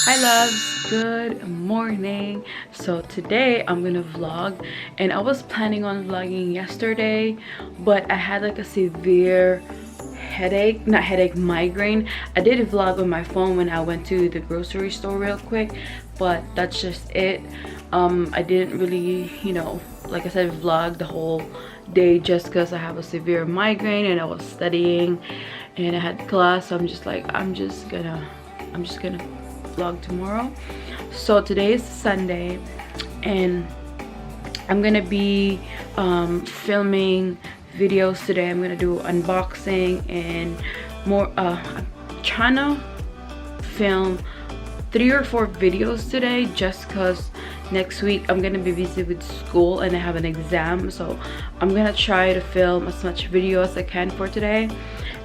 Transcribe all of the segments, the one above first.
Hi loves, good morning. So today I'm gonna vlog, and I was planning on vlogging yesterday, but I had like a severe headache, not headache, migraine. I did a vlog on my phone when I went to the grocery store real quick, but that's just it. I didn't really, like I said, vlog the whole day just because I have a severe migraine and I was studying and I had class. So I'm just gonna vlog tomorrow. So today is Sunday and I'm gonna be filming videos today. I'm gonna do unboxing and more. I'm trying to film 3 or 4 videos today just because next week I'm gonna be busy with school and I have an exam, so I'm gonna try to film as much video as I can for today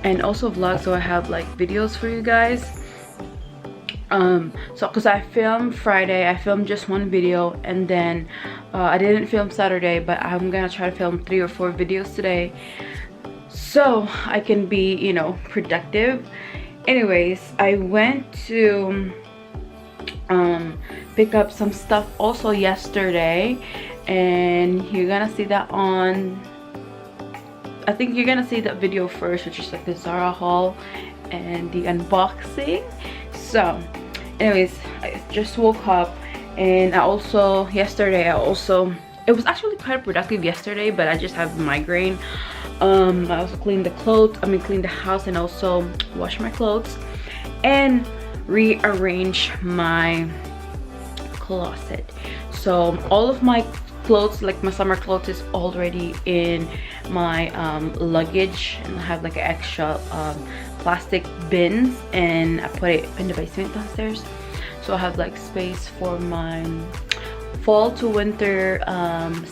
and also vlog, so I have like videos for you guys. So because I filmed Friday, I filmed just 1 video, and then I didn't film Saturday, but I'm gonna try to film 3 or 4 videos today so I can be, productive. Anyways, I went to pick up some stuff also yesterday, and you're gonna see that on, I think you're gonna see that video first, which is like the Zara haul and the unboxing. So anyways, I just woke up, and it was actually quite productive yesterday, but I just have migraine. I also cleaned the house, and also wash my clothes and rearrange my closet. So all of my clothes, like my summer clothes, is already in my luggage, and I have like an extra plastic bins, and I put it in the basement downstairs, so I have like space for my fall to winter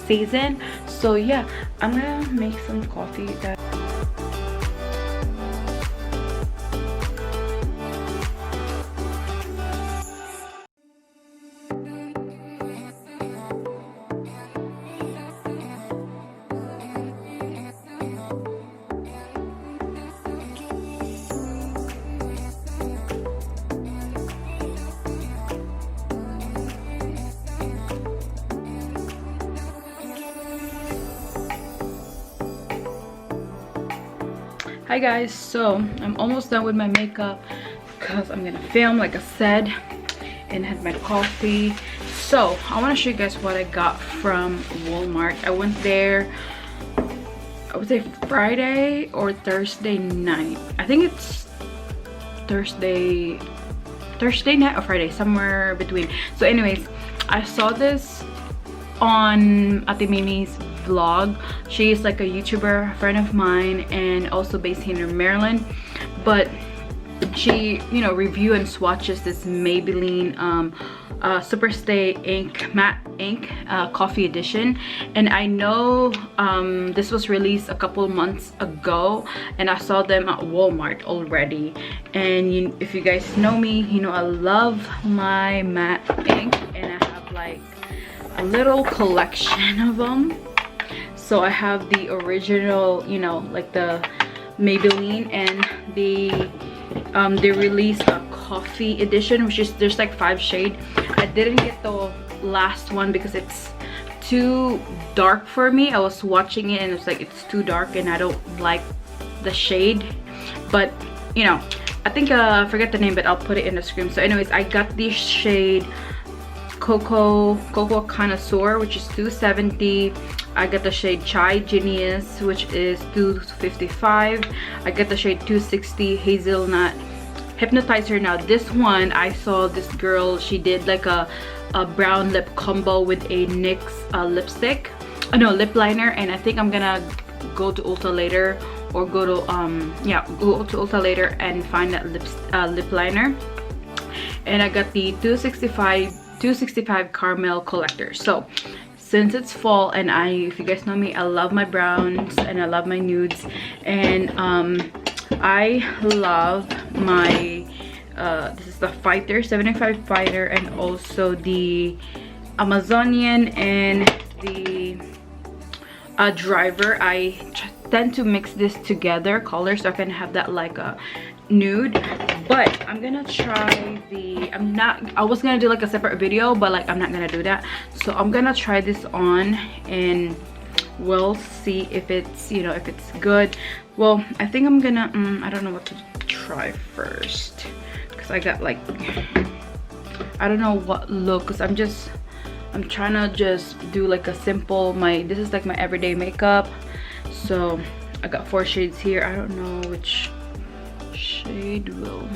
season. So yeah, I'm gonna make some coffee. Hi guys, so I'm almost done with my makeup because I'm gonna film, like I said, and had my coffee. So I want to show you guys what I got from Walmart. I went there, I would say Friday or Thursday night. I think it's Thursday night or Friday, somewhere between. So anyways, I saw this on Ate Mimi's vlog. She is like a YouTuber, a friend of mine, and also based here in Maryland, but she review and swatches this Maybelline Superstay ink matte ink coffee edition. And I know this was released a couple months ago, and I saw them at Walmart already. And if you guys know me, I love my matte ink, and I have like a little collection of them. So I have the original, like the Maybelline, and they released a coffee edition, which is, there's like 5 shades. I didn't get the last one because it's too dark for me. I was watching it and it's like it's too dark and I don't like the shade. But I think I forget the name, but I'll put it in the screen. So anyways, I got this shade Cocoa Connoisseur, which is $2.70. I got the shade Chai Genius, which is $2.55. I got the shade 260 Hazelnut Hypnotizer. Now this one, I saw this girl, she did like a brown lip combo with a NYX lipstick, lip liner, and I think I'm gonna go to Ulta later, or go to Ulta later and find that lip liner. And I got the 265 Caramel Collector. So since it's fall, and if you guys know me, I love my browns and I love my nudes, and I love my this is the Fighter 75 Fighter, and also the Amazonian and the Driver. I tend to mix this together color so I can have that like a nude. but I'm gonna try the, I was gonna do like a separate video, but like I'm not gonna do that. So I'm gonna try this on and we'll see if it's, you know, if it's good. Well, I think I'm gonna I don't know what to try first, because I got like, I don't know what look, because I'm trying to just do like a simple, this is like my everyday makeup. So I got 4 shades here. I don't know which shade will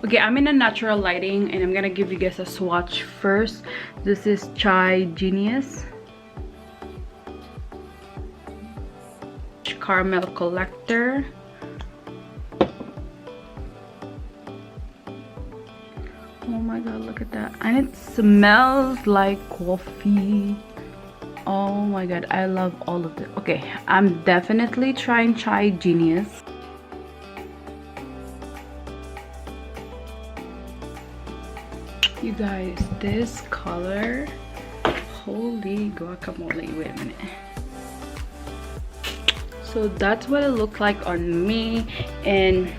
okay, I'm in a natural lighting and I'm gonna give you guys a swatch first. This is Chai Genius Caramel Collector. Oh my god, look at that. And it smells like coffee. Oh my god, I love all of it. Okay, I'm definitely trying Chai Genius. You guys, this color, holy guacamole. Wait a minute. So that's what it looked like on me. And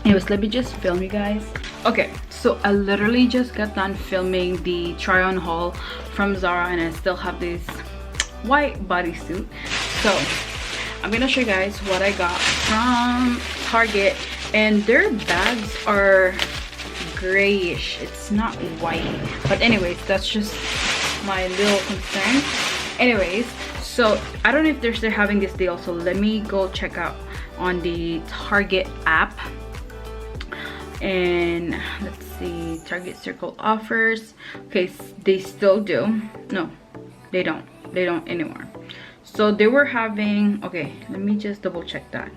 anyways, let me just film you guys. Okay, so I literally just got done filming the try on haul from Zara, and I still have this white bodysuit. So I'm gonna show you guys what I got from Target, and their bags are grayish, it's not white. But anyways, that's just my little concern. Anyways, so I don't know if they're still having this deal, so let me go check out on the Target app. And let's see, Target Circle offers. Okay, they still do. No, they don't anymore. So they were having, okay, let me just double check that.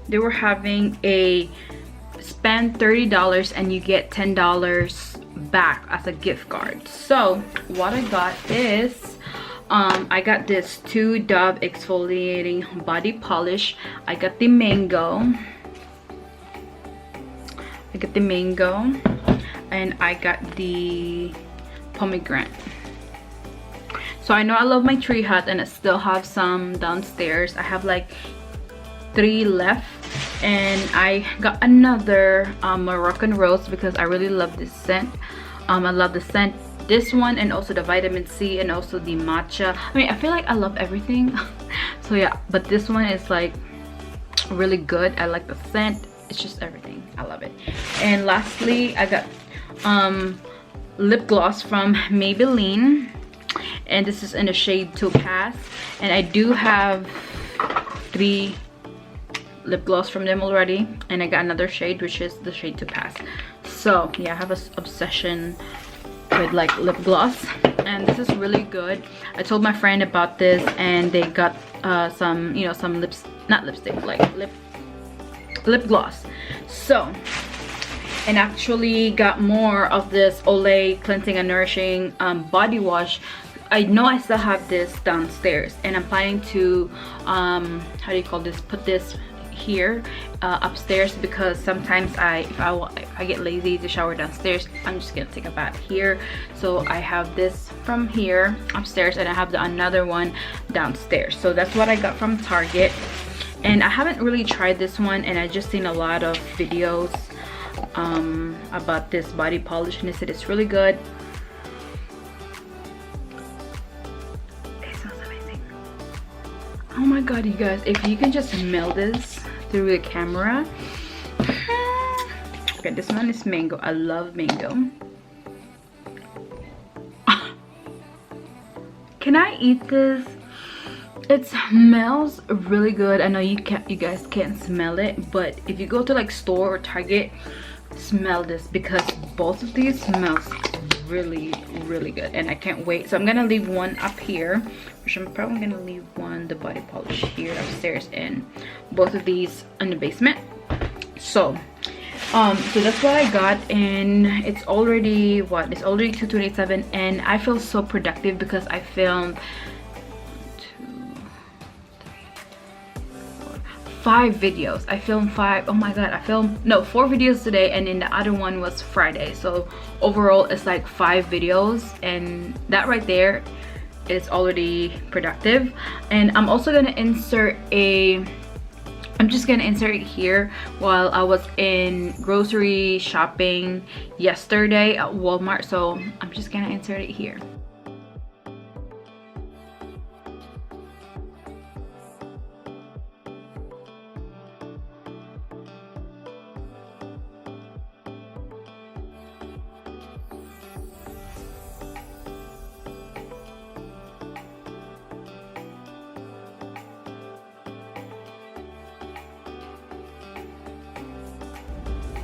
They were having a spend $30 and you get $10 back as a gift card. So what I got is I got this 2 Dove exfoliating body polish. I got the mango, and I got the pomegranate. So I know I love my tree hat, and I still have some downstairs. I have like 3 left, and I got another Moroccan rose because I really love this scent. I love the scent, this one, and also the vitamin C, and also the matcha. I mean, I feel like I love everything. So yeah, but this one is like really good. I like the scent, it's just everything, I love it. And lastly, I got lip gloss from Maybelline, and this is in the shade Topaz, and I do have 3 lip gloss from them already, and I got another shade, which is the shade Topaz. So yeah, I have an obsession with like lip gloss, and this is really good. I told my friend about this, and they got some, you know, some not lipstick, like lip gloss. So, and actually got more of this Olay Cleansing and Nourishing body wash. I know I still have this downstairs, and I'm planning to how do you call this, put this here upstairs, because sometimes if I get lazy to shower downstairs, I'm just gonna take a bath here. So I have this from here upstairs, and I have another one downstairs. So that's what I got from Target, and I haven't really tried this one, and I just seen a lot of videos about this body polish, and they said it's really good. It smells amazing. Oh my god, you guys, if you can just smell this through the camera. Okay, this one is mango. I love mango. Can I eat this? It smells really good. I know you guys can't smell it, but if you go to like store or Target, smell this, because both of these smells really good, and I can't wait. So I'm gonna leave one up here, which I'm probably gonna leave one, the body polish, here upstairs, and both of these in the basement. So so that's what I got, and it's already what, it's already 2:27, and I feel so productive because I filmed 5 videos. I filmed 5, oh my god, I filmed, no, 4 videos today, and then the other one was Friday. So overall it's like 5 videos, and that right there it's already productive. And I'm also gonna insert a, I'm just gonna insert it here. While I was in grocery shopping yesterday at Walmart, so I'm just gonna insert it here.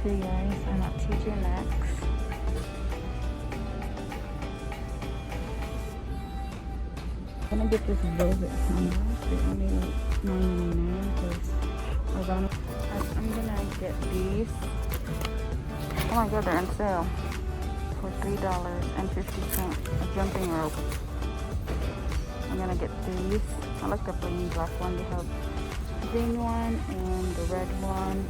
Hey guys, I'm at TJ Maxx. I'm gonna get this velvet sandals. They're only like $9.99 because I'm gonna get these. Oh my god, they're on sale for $3.50. A jumping rope. I'm gonna get these. I like the plain black one. They have the green one and the red one.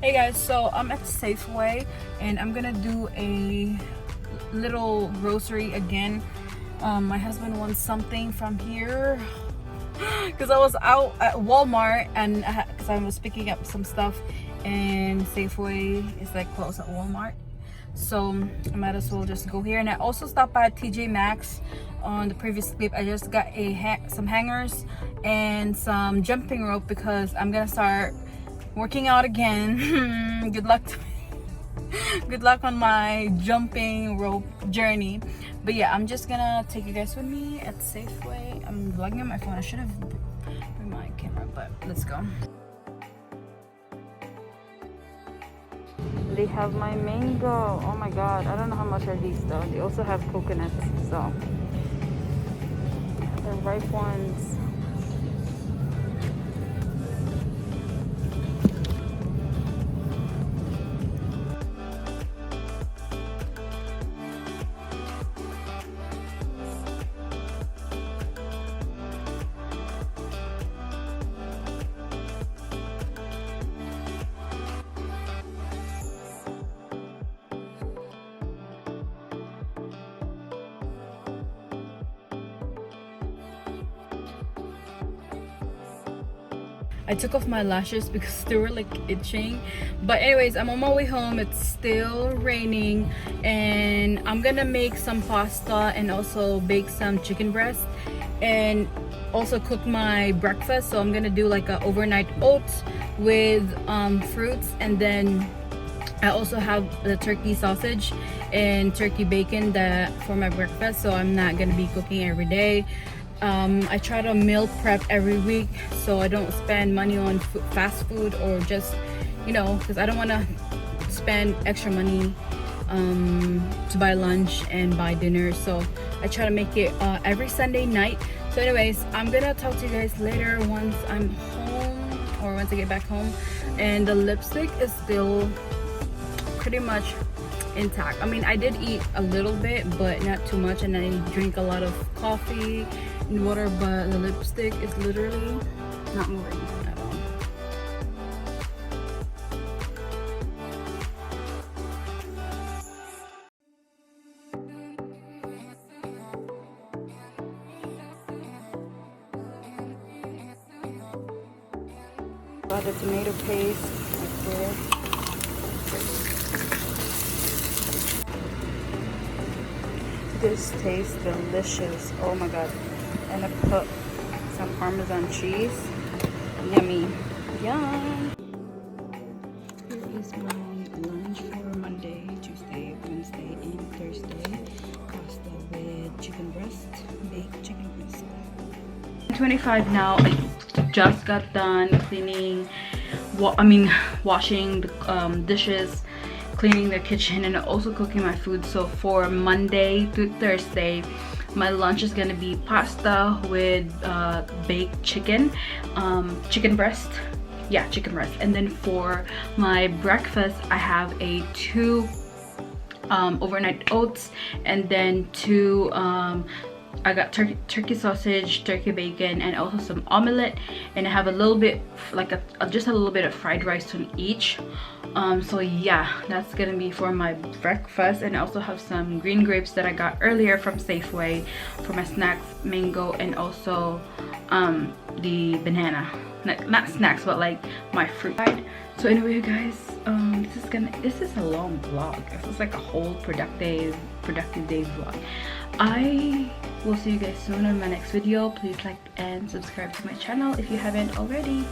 Hey guys, so I'm at Safeway and I'm gonna do a little grocery again. My husband wants something from here because I was out at Walmart and because I was picking up some stuff, and Safeway is like close at Walmart, so I might as well just go here. And I also stopped by TJ Maxx on the previous clip. I just got some hangers and some jumping rope because I'm gonna start working out again. Good luck to me. Good luck on my jumping rope journey. But yeah, I'm just gonna take you guys with me at Safeway. I'm vlogging on my phone. I should have brought my camera, but let's go. They have my mango. Oh my god, I don't know how much are these though. They also have coconuts, so the ripe ones. I took off my lashes because they were like itching. But anyways, I'm on my way home. It's still raining and I'm gonna make some pasta and also bake some chicken breast and also cook my breakfast. So I'm gonna do like a overnight oats with fruits, and then I also have the turkey sausage and turkey bacon that for my breakfast, so I'm not gonna be cooking every day. I try to meal prep every week so I don't spend money on fast food, or just, you know, because I don't want to spend extra money to buy lunch and buy dinner. So I try to make it every Sunday night. So anyways, I'm gonna talk to you guys later once I'm home, or once I get back home. And the lipstick is still pretty much intact. I mean, I did eat a little bit but not too much, and I drink a lot of coffee and water, but the lipstick is literally not moving at all. Got the tomato paste right there. This tastes delicious. Oh my god. And I put some Parmesan cheese. Yummy. Yum. Here is my lunch for Monday, Tuesday, Wednesday, and Thursday. Pasta with chicken breast, baked chicken breast. 25 now. I just got done cleaning, washing the dishes, cleaning the kitchen, and also cooking my food. So for Monday through Thursday, my lunch is gonna be pasta with baked chicken, chicken breast. Yeah, chicken breast. And then for my breakfast, I have a 2 overnight oats, and then 2 I got turkey sausage, turkey bacon, and also some omelette, and I have a little bit like just a little bit of fried rice on each. So yeah, that's gonna be for my breakfast. And I also have some green grapes that I got earlier from Safeway for my snacks, mango, and also the banana, not snacks but like my fruit. So anyway, you guys, this is a long vlog. This is like a whole productive day vlog. I will see you guys soon on my next video. Please like and subscribe to my channel if you haven't already.